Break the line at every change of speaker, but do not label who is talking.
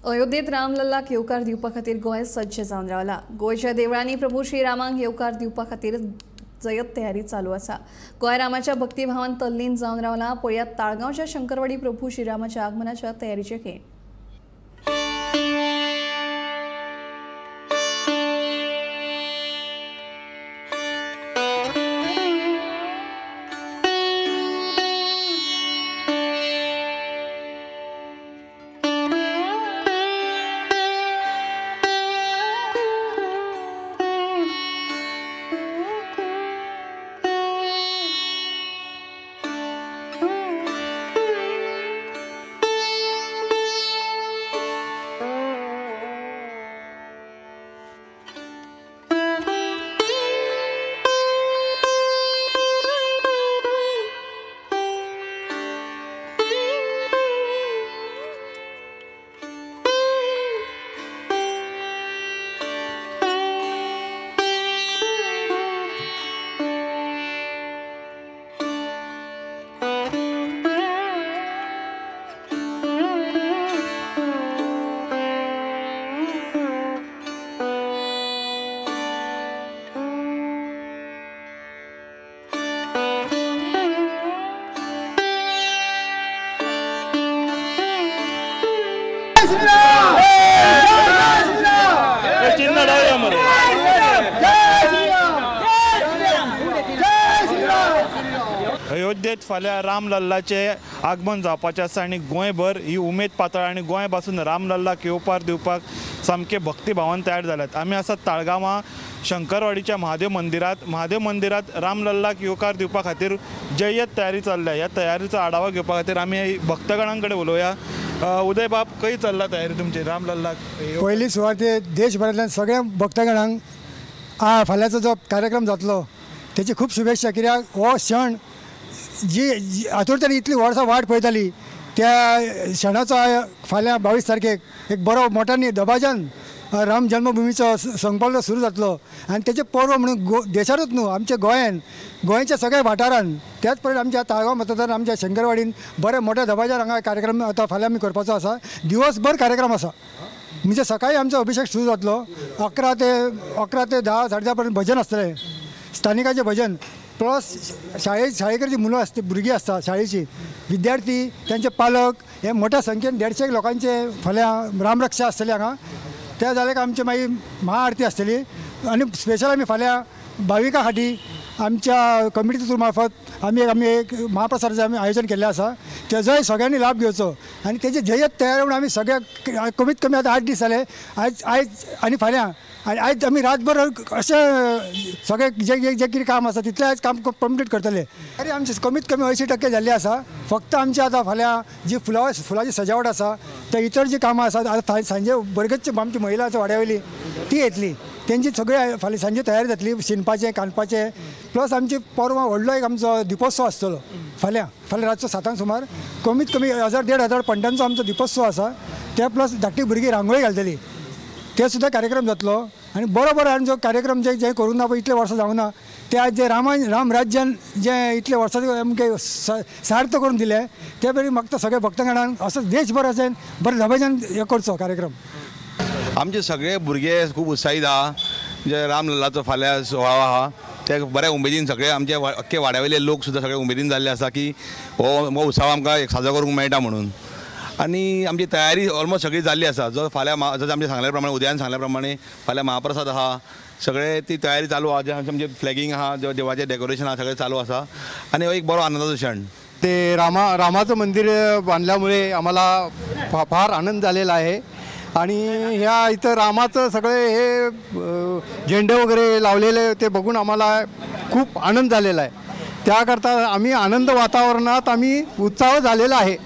अयोध्येत रामलल्लाक येवकार दिवपा खातीर गोंय सज्ज जावन रावला। गोंयच्या देवळांनी प्रभू श्रीरामांक येवकार दिवपा खातीर जयत तयारी चालू आसा। गोंय रामाच्या भक्तिभावान तल्लीन जावन रावला। पळयात ताळगांवच्या शंकरवाडी प्रभू श्रीरामाच्या आगमनाच्या तयारीचे खेळ।
अयोध्येत फाल्यां रामलल्लाचे आगमन जावपाचें आसा आनी गोंयभर ही उमेद पातळ आनी गोंय पासून रामलल्लाक येवकार दिवपाक सामके भक्तिभावान तयार जाल्यात। आमी आसात ताळगांवां शंकरवाडीच्या महादेव मंदिरात रामलल्लाक येवकार दिवपा खातीर जय्यत तयारी चल्ल्या। ह्या तयारीचो आढावा घेवपा खातीर आमी भक्तगणां कडेन उलोवया। उदय बाब, खंय चल्ला तयारी तुमची रामलल्लाक?
पयली सुवाते देशभरांतल्या सगळ्या भक्तगणांक फाल्यांचो जो कार्यक्रम जातलो तेची खूब शुभेच्छा। कित्याक हो क्षण जी आतुरतेन इतली वर्सां वाट पळयताली त्या क्षणाचो फाल्यां 22 तारखेक एक बरो मोठ्यान दबाज्यान राम जन्मभुमीचो संकल्प सुरू जातलो आनी तेचे पर्व म्हणून देशारूच न्हू आमच्या गोंयच्या सगळ्या वाठारांत त्याच पळय आमच्या ताळगांव मतदार आमच्या शंकरवाडीन बऱ्या मोठ्या दबाज्यान हांगा कार्यक्रम आतां फाल्यां आमी करपाचो आसा। दिवसभर कार्यक्रम आसा। म्हणजे सकाळी आमचो अभिषेक सुरू जातलो 11 ते 10 10:30 पर्यंत भजन आसतलें, स्थानिकाचें भजन प्लस शाळेकरची मुलं असते, भुरगीं आसता शाळेची विद्यार्थी त्यांचे पालक हे मोठ्या संख्येन 150 लोकांचे फाल्यां रामरक्षा आसतली हांगा। त्या जाले की आमची मागीर महाआरती आसतली आनी स्पेशल आमी फाल्यां भाविकां खातीर आमच्या कमिटी मार्फत आमी एक महाप्रसादाचें आमी आयोजन केल्लें आसा। तेजोय सगळ्यांनी लाभ घेवचो आनी तेजी जय्यत तयारी म्हणून आमी सगळ्या कमीत कमी आतां 8 दीस जाले आयज आनी फाल्यां आनी आयज आमी रातभर अशें सगळे जे कितें काम आसा तितलें आयज काम कंप्लीट करतले। तरी आमचे कमीत कमी 80% जाल्ली आसा। फक्त आमची आतां फाल्यां जी फुलांची सजावट आसा ते इतर जी कामां आसात आतां सांजे बरगतची आमची महिला आसा वाड्यावयली ती येतली, तेंची सगळी फाल्यां सांजे तयारी जातली शिनपाचें कांदपाचें प्लस आमची परवां व्हडलो एक आमचो दिपोत्सव आसतलो फाल्यां रातचो 7 सुमार कमीत कमी 1000-1500 पणट्यांचो आमचो दिपोत्सव आसा। ते प्लस धाकटी भुरगीं रांगोळी घालतली ते सुद्दां कार्यक्रम जातलो आनी बरोबर आनी जो कार्यक्रम जे करूं ना पळय इतले वर्सां जावं ना ते आज जे राम राज्यान जे इतले वर्सां आमकां सार्थ करून दिले ते बरी म्हाका सगळे भक्तगणांक असो देशभर अशें बरें धबाज्यान हे करचो कार्यक्रम।
आमचे सगळे भुरगे खूब उत्साहीत आहा। जे रामलल्लाचो फाल्यां सुवाळो आहा ते बऱ्या उमेदीन सगळे आमचे अख्खे वाड्यावयले लोक सुद्दां सगळे उमेदीन जाल्ले आसा की हो उत्सव आमकां एक साजरो करूंक मेळटा म्हणून। आनी आमची तयारी ऑलमोस्ट सगळी जाल्ली आसा। जो फाल्यां जशें आमचे सांगल्या प्रमाणे उदयान सांगल्या प्रमाणे फाल्यां महाप्रसाद आहा, सगळे ती तयारी चालू आहा, जे आमचे फ्लॅगिंग आहा, जे देवाचें डेकोरेशन आहा सगळें चालू आसा आनी हो एक बरो आनंदाचो क्षण।
ते रामाचं मंदिर बांधल्यामुळे आम्हाला फार आनंद झालेला आहे आणि ह्या इथं रामाचं सगळे हे झेंडे वगैरे लावलेले ते बघून आम्हाला खूप आनंद झालेला आहे। त्याकरता आम्ही आनंद वातावरणात आम्ही उत्साह झालेला आहे।